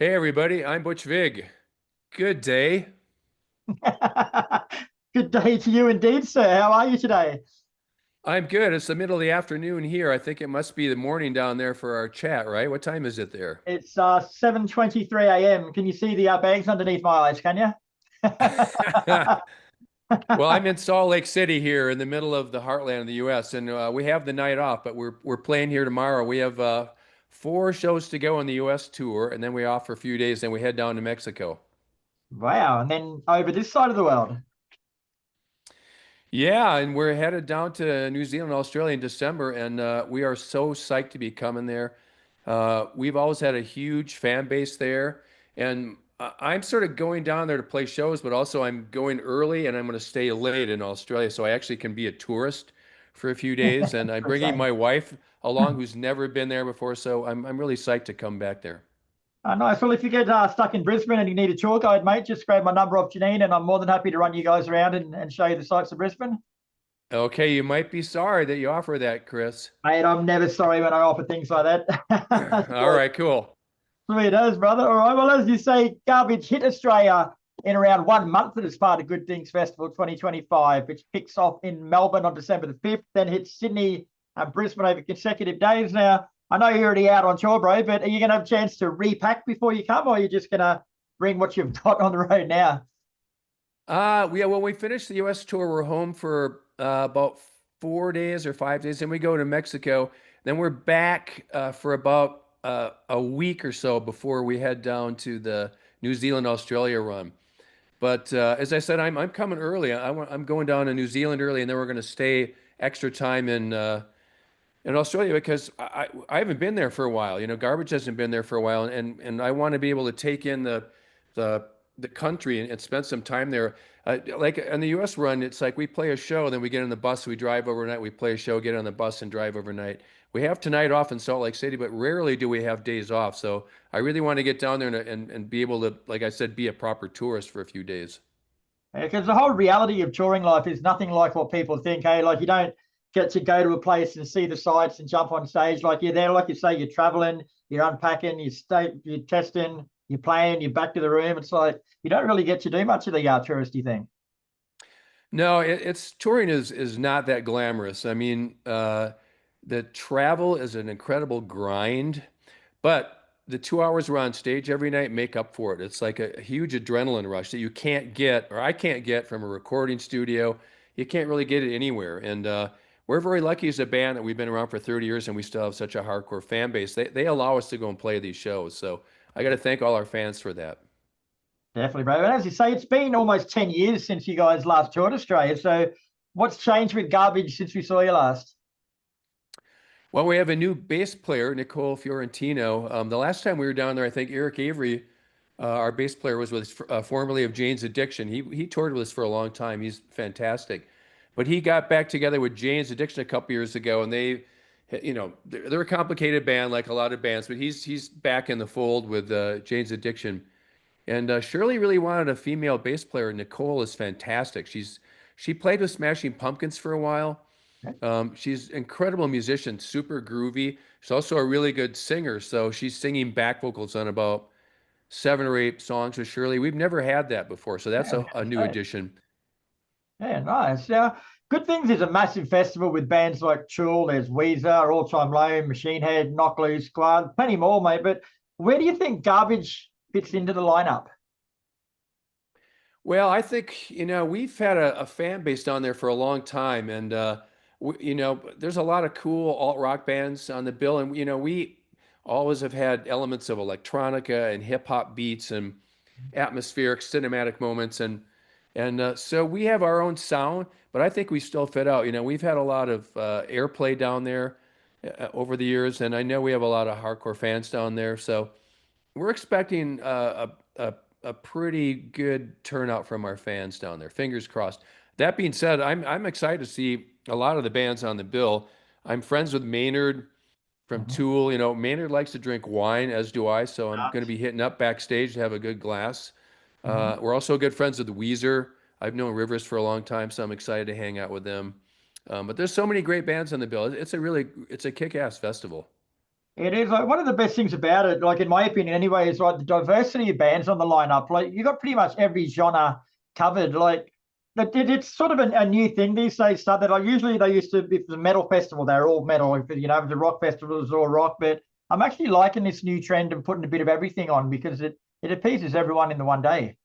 Hey everybody, I'm Butch Vig. Good day. Good day to you indeed, sir. How are you today? I'm good. It's the middle of the afternoon here. I think it must be the morning down there for our chat, right? What time is it there? It's 7:23 a.m. Can you see the bags underneath my eyes? Can you? Well, I'm in Salt Lake City here in the middle of the heartland of the US, and we have the night off, but we're playing here tomorrow. We have four shows to go on the US tour, and then we off for a few days, then we head down to Mexico. Wow. And then over this side of the world. Yeah, and we're headed down to New Zealand, Australia in December, and we are so psyched to be coming there. We've always had a huge fan base there, and I'm sort of going down there to play shows, but also I'm going early and I'm going to stay late in Australia, so I actually can be a tourist for a few days. And I'm bringing Same. my wife along, who's never been there before, so I'm really psyched to come back there. Nice. Well, if you get stuck in Brisbane and you need a tour guide, mate, just grab my number off Janine and I'm more than happy to run you guys around and show you the sights of Brisbane. Okay, you might be sorry that you offer that, Chris. Mate, I'm never sorry when I offer things like that. All right, cool. Sweet as, brother. All right. Well, as you say, Garbage hit Australia in around 1 month as part of Good Things Festival 2025, which kicks off in Melbourne on December the 5th, then hits Sydney and Brisbane over consecutive days. Now, I know you're already out on tour, bro, but are you going to have a chance to repack before you come, or are you just going to bring what you've got on the road now? Yeah, when we finish the US tour, we're home for about 4 days or 5 days, and we go to Mexico. Then we're back for about a week or so before we head down to the New Zealand Australia run. But as I said, I'm coming early. I'm going down to New Zealand early, and then we're going to stay extra time in Australia because I haven't been there for a while. You know, Garbage hasn't been there for a while, and I want to be able to take in the the country and spend some time there. Like on the U.S. run, it's like we play a show, then we get on the bus, we drive overnight. We play a show, get on the bus, and drive overnight. We have tonight off in Salt Lake City, but rarely do we have days off. So I really want to get down there and be able to, like I said, be a proper tourist for a few days. Because the whole reality of touring life is nothing like what people think. Hey, like you don't get to go to a place and see the sights and jump on stage. Like you're there, like you say, you're traveling, you're unpacking, you're testing, you're playing, you're back to the room. It's like you don't really get to do much of the touristy thing. No, it's touring is not that glamorous. I mean, the travel is an incredible grind, but the 2 hours we're on stage every night make up for it. It's like a huge adrenaline rush that you can't get, or I can't get from a recording studio. You can't really get it anywhere. And we're very lucky as a band that we've been around for 30 years and we still have such a hardcore fan base. They allow us to go and play these shows. So I got to thank all our fans for that. Definitely, bro. And as you say, it's been almost 10 years since you guys last toured Australia. So what's changed with Garbage since we saw you last? Well, we have a new bass player, Nicole Fiorentino. The last time we were down there, I think Eric Avery, our bass player, was with formerly of Jane's Addiction. He toured with us for a long time. He's fantastic, but he got back together with Jane's Addiction a couple years ago, and they're a complicated band like a lot of bands, but he's back in the fold with Jane's Addiction. And Shirley really wanted a female bass player. Nicole is fantastic. She played with Smashing Pumpkins for a while. She's an incredible musician, super groovy. She's also a really good singer. So she's singing back vocals on about 7 or 8 songs with Shirley. We've never had that before. So that's Yeah, a new addition. yeah, nice. Now, Good Things is a massive festival with bands like Tool, there's Weezer, All Time Low, Machine Head, Knock Loose, Squad, plenty more, mate. But where do you think Garbage fits into the lineup? Well, I think, we've had a fan base down there for a long time. And, there's a lot of cool alt rock bands on the bill. And, we always have had elements of electronica and hip hop beats and atmospheric cinematic moments. And so we have our own sound, but I think we still fit out. We've had a lot of airplay down there over the years. And I know we have a lot of hardcore fans down there. So we're expecting a pretty good turnout from our fans down there. Fingers crossed. That being said, I'm excited to see a lot of the bands on the bill. I'm friends with Maynard from Mhm. Tool. Maynard likes to drink wine, as do I, so I'm going to Nice. be hitting up backstage to have a good glass. Mhm. We're also good friends with Weezer. I've known Rivers for a long time, so I'm excited to hang out with them. But there's so many great bands on the bill. It's a kick-ass festival. It is like one of the best things about it, like in my opinion anyway, is like the diversity of bands on the lineup. Like you got pretty much every genre covered. Like it's sort of a new thing these days. So that like usually they used to, if it was a metal festival, they're all metal. If you know, if the rock festival is all rock. But I'm actually liking this new trend of putting a bit of everything on because it appeases everyone in the one day.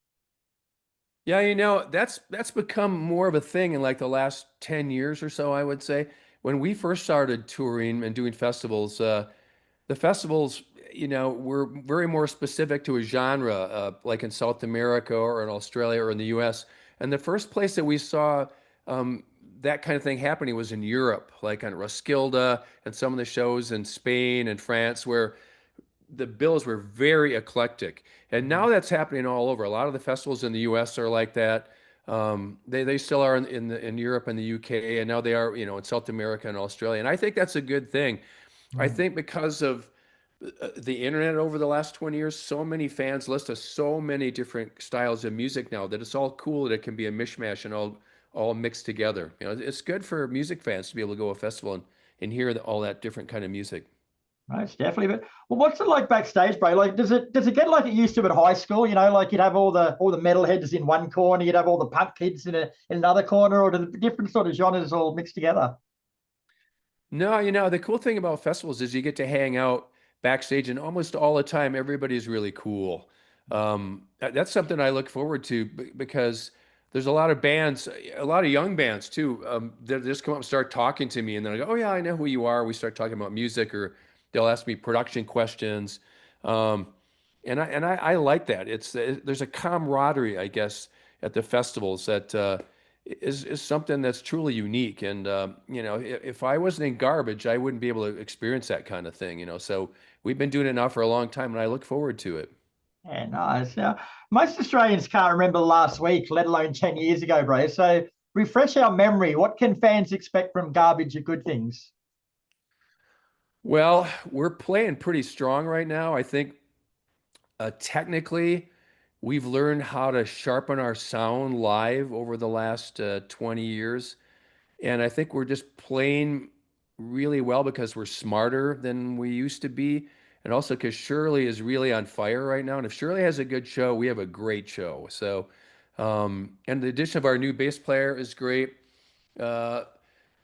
Yeah, you know, that's become more of a thing in like the last 10 years or so, I would say. When we first started touring and doing festivals, the festivals, you know, were very more specific to a genre, like in South America or in Australia or in the US. And the first place that we saw um, that kind of thing happening was in Europe, like on Roskilde and some of the shows in Spain and France, where the bills were very eclectic. And now that's happening all over. A lot of the festivals in the US are like that. They still are in Europe and the UK, and now they are, you know, in South America and Australia. And I think that's a good thing. I Mm. think because of the internet over the last 20 years, so many fans listen to so many different styles of music now that it's all cool that it can be a mishmash and all mixed together. You know, it's good for music fans to be able to go to a festival and hear all that different kind of music. Most definitely. But well, what's it like backstage, bro? Like, does it get like it used to at high school? You know, like you'd have all the metalheads in one corner, you'd have all the punk kids in another corner, or the different sort of genres all mixed together. No, you know, the cool thing about festivals is you get to hang out backstage, and almost all the time, everybody's really cool. That's something I look forward to because there's a lot of bands, a lot of young bands too, that just come up and start talking to me, and then I go, "Oh yeah, I know who you are." We start talking about music, or they'll ask me production questions, um, and I like that. There's a camaraderie, I guess, at the festivals that. Is something that's truly unique. And you know, if I wasn't in garbage, I wouldn't be able to experience that kind of thing. You know, so we've been doing it now for a long time, and I look forward to it. Yeah, nice. Now, most Australians can't remember last week, let alone 10 years ago, bro. So refresh our memory. What can fans expect from Garbage of Good Things? Well, we're playing pretty strong right now. I think technically, we've learned how to sharpen our sound live over the last 20 years. And I think we're just playing really well because we're smarter than we used to be. And also because Shirley is really on fire right now. And if Shirley has a good show, we have a great show. So, and the addition of our new bass player is great. Uh,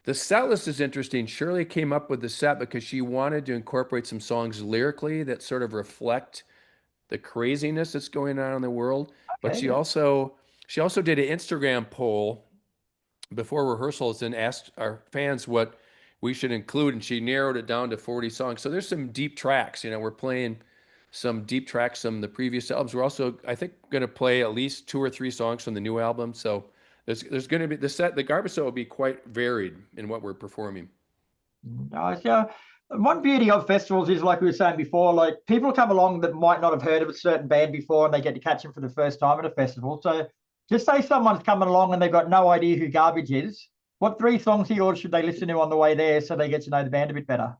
the set list is interesting. Shirley came up with the set because she wanted to incorporate some songs lyrically that sort of reflect the craziness that's going on in the world. But Okay, yeah. she also did an Instagram poll before rehearsals and asked our fans what we should include, and she narrowed it down to 40 songs. So there's some deep tracks. You know, we're playing some deep tracks from the previous albums. We're also, I think, going to play at least two or three songs from the new album. So there's going to be the garbage set will be quite varied in what we're performing. Nice. Yeah. One beauty of festivals is, like we were saying before, like people come along that might not have heard of a certain band before and they get to catch them for the first time at a festival. So just say someone's coming along and they've got no idea who Garbage is. What three songs of yours should they listen to on the way there so they get to know the band a bit better?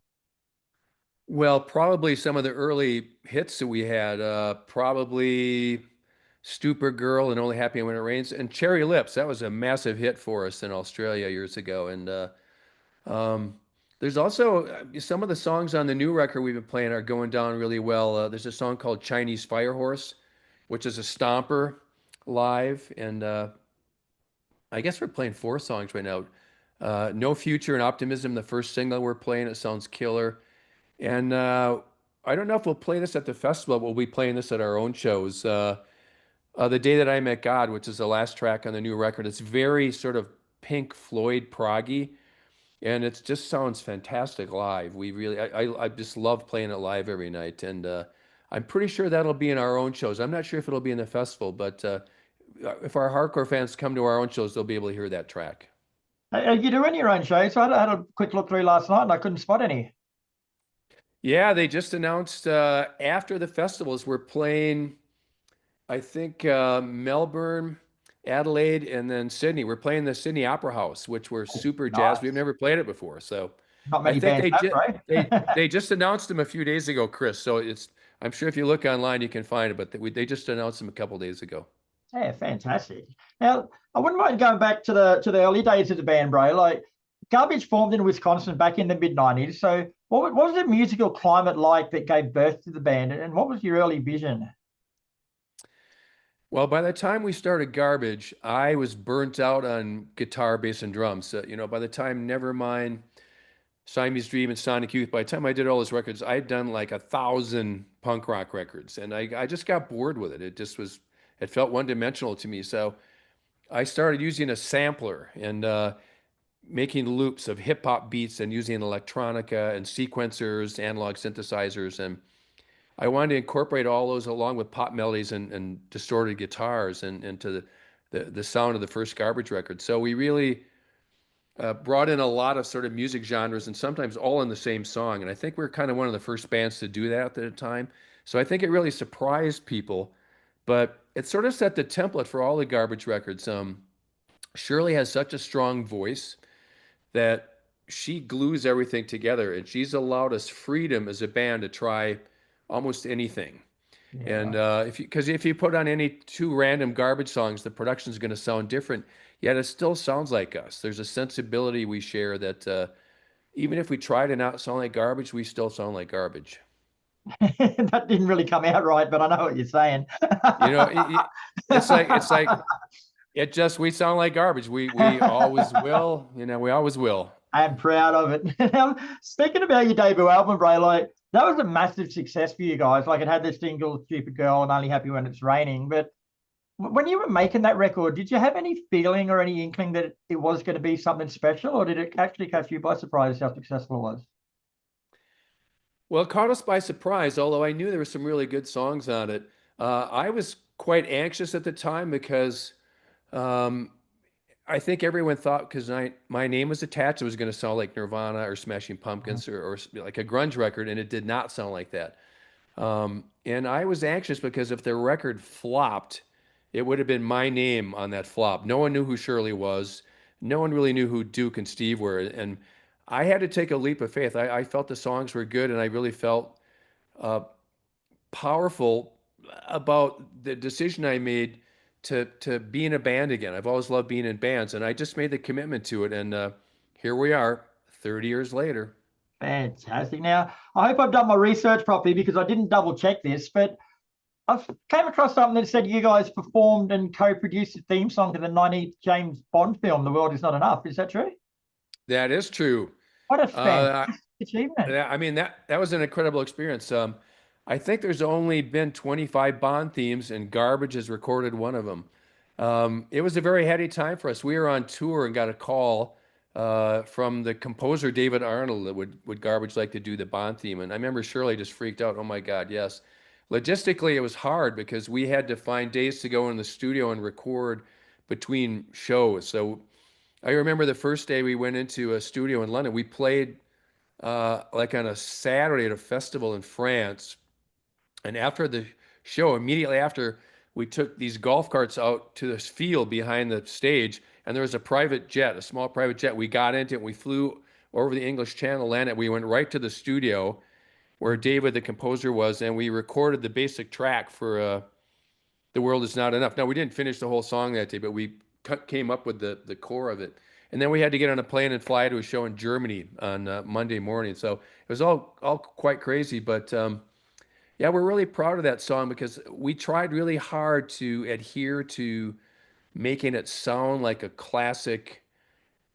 Well, probably some of the early hits that we had, probably Stupid Girl and Only Happy When It Rains, and Cherry Lips. That was a massive hit for us in Australia years ago. And there's also some of the songs on the new record we've been playing are going down really well. There's a song called Chinese Firehorse, which is a stomper live. And I guess we're playing four songs right now. No Future and Optimism, the first single we're playing, it sounds killer. And I don't know if we'll play this at the festival, but we'll be playing this at our own shows. The Day That I Met God, which is the last track on the new record, it's very sort of Pink Floyd proggy, and it just sounds fantastic live. We really, I just love playing it live every night, and I'm pretty sure that'll be in our own shows. I'm not sure if it'll be in the festival, but if our hardcore fans come to our own shows, they'll be able to hear that track. You do any your own shows? So I had a quick look through last night and I couldn't spot any. Yeah, they just announced after the festivals, we're playing, I think, Melbourne, Adelaide, and then Sydney. We're playing the Sydney Opera House, which we're Oh, super jazzed. We've nice. never played it before, so Not I many think bands have, right? they just announced them a few days ago, Chris. So it's I'm sure if you look online you can find it, but they just announced them a couple days ago. Yeah, fantastic. Now, I wouldn't mind going back to the early days of the band, bro. Like Garbage formed in Wisconsin back in the mid-90s. So what was the musical climate like that gave birth to the band? And what was your early vision? Well, by the time we started Garbage, I was burnt out on guitar, bass, and drums. By the time Nevermind, Siamese Dream, and Sonic Youth, by the time I did all those records, I'd done like 1,000 punk rock records, and I just got bored with it. It felt one-dimensional to me. So I started using a sampler and making loops of hip hop beats and using electronica and sequencers, analog synthesizers, and I wanted to incorporate all those along with pop melodies and distorted guitars and into the sound of the first Garbage record. So we really brought in a lot of sort of music genres and sometimes all in the same song. And I think we are kind of one of the first bands to do that at the time. So I think it really surprised people, but it sort of set the template for all the Garbage records. Shirley has such a strong voice that she glues everything together, and she's allowed us freedom as a band to try almost anything. Yeah, And right. if you put on any two random Garbage songs, the production's going to sound different. Yet it still sounds like us. There's a sensibility we share that even if we try to not sound like Garbage, we still sound like Garbage. That didn't really come out right, but I know what you're saying. You know, it's like it just we sound like Garbage. We always will. We always will. I'm proud of it. Now, speaking about your debut album, bro, like that was a massive success for you guys. Like it had the single "Stupid Girl" and "Only Happy When It's Raining." But when you were making that record, did you have any feeling or any inkling that it was going to be something special, or did it actually catch you by surprise how successful it was? Well, it caught us by surprise, although I knew there were some really good songs on it. I was quite anxious at the time because um, I think everyone thought because my name was attached, it was going to sound like Nirvana or Smashing Pumpkins or like a grunge record, and it did not sound like that. And I was anxious because if the record flopped, it would have been my name on that flop. No one knew who Shirley was. No one really knew who Duke and Steve were. And I had to take a leap of faith. I felt the songs were good, and I really felt uh, powerful about the decision I made to be in a band again. I've always loved being in bands, and I just made the commitment to it. And here we are, 30 years later. Fantastic. Now, I hope I've done my research properly because I didn't double check this, but I've came across something that said you guys performed and co-produced the theme song to the 90th James Bond film, The World Is Not Enough. Is that true? That is true. What a Uh, fantastic achievement. I mean that was an incredible experience. I think there's only been 25 Bond themes, and Garbage has recorded one of them. It was a very heady time for us. We were on tour and got a call from the composer David Arnold that would Garbage like to do the Bond theme, and I remember Shirley just freaked out. Oh my God, yes. Logistically, it was hard because we had to find days to go in the studio and record between shows. So I remember the first day we went into a studio in London. We played like on a Saturday at a festival in France. And after the show, immediately after, we took these golf carts out to this field behind the stage, and there was a private jet, a small private jet. We got into it, and we flew over the English Channel, landed. We went right to the studio where David, the composer, was, and we recorded the basic track for "The World Is Not Enough." Now, we didn't finish the whole song that day, but we came up with the core of it. And then we had to get on a plane and fly to a show in Germany on Monday morning. So it was all quite crazy, but yeah, we're really proud of that song because we tried really hard to adhere to making it sound like a classic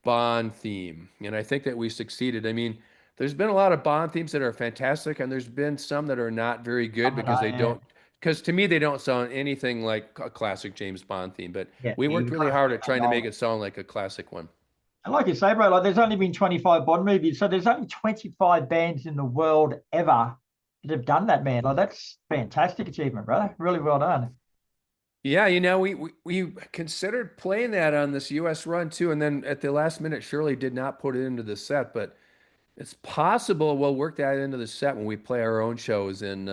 Bond theme. And I think that we succeeded. I mean, there's been a lot of Bond themes that are fantastic, and there's been some that are not very good Coming because on, they yeah. don't, because to me, they don't sound anything like a classic James Bond theme. But Yeah, we worked you've got really to hard get at that trying to make gold. it sound like a classic one. And like you say, bro, like there's only been 25 Bond movies, so there's only 25 bands in the world ever that have done that, man. Like that's fantastic achievement, brother. Really well done. Yeah, we considered playing that on this US run too, and then at the last minute, Shirley did not put it into the set, but it's possible we'll work that into the set when we play our own shows in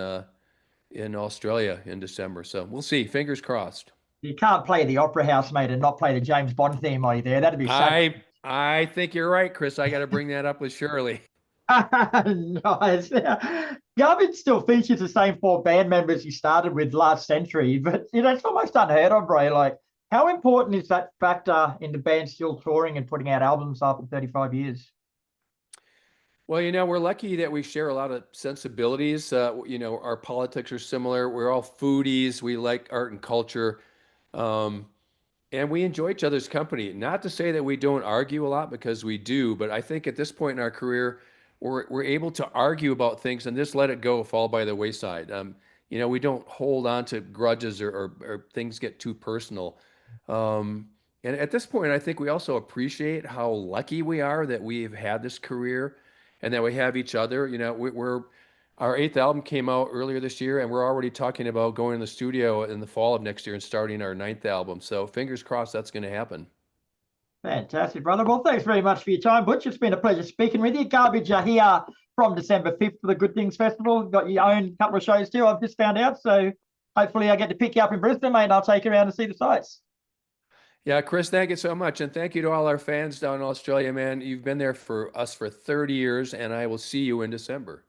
Australia in December. So we'll see. Fingers crossed. You can't play the Opera House, mate, and not play the James Bond theme, are you there? That'd be so I think you're right, Chris. I got to bring that up with Shirley. nice. Garbage still features the same four band members he started with last century, but you know, it's almost unheard of, bro. Like How important is that factor in the band still touring and putting out albums after 35 years? Well, we're lucky that we share a lot of sensibilities. Our politics are similar. We're all foodies. We like art and culture. Um, and we enjoy each other's company. Not to say that we don't argue a lot, because we do, but I think at this point in our career, we're able to argue about things and just let it go, fall by the wayside. We don't hold on to grudges, or things get too personal. And at this point, I think we also appreciate how lucky we are that we've had this career and that we have each other. Our eighth album came out earlier this year, and we're already talking about going in the studio in the fall of next year and starting our ninth album. So fingers crossed that's going to happen. Fantastic, brother. Well, thanks very much for your time, Butch. It's been a pleasure speaking with you. Garbage are here from December 5th for the Good Things Festival. You've got your own couple of shows too, I've just found out. So hopefully I get to pick you up in Brisbane, mate, and I'll take you around to see the sites. Yeah, Chris, thank you so much. And thank you to all our fans down in Australia, man. You've been there for us for 30 years, and I will see you in December.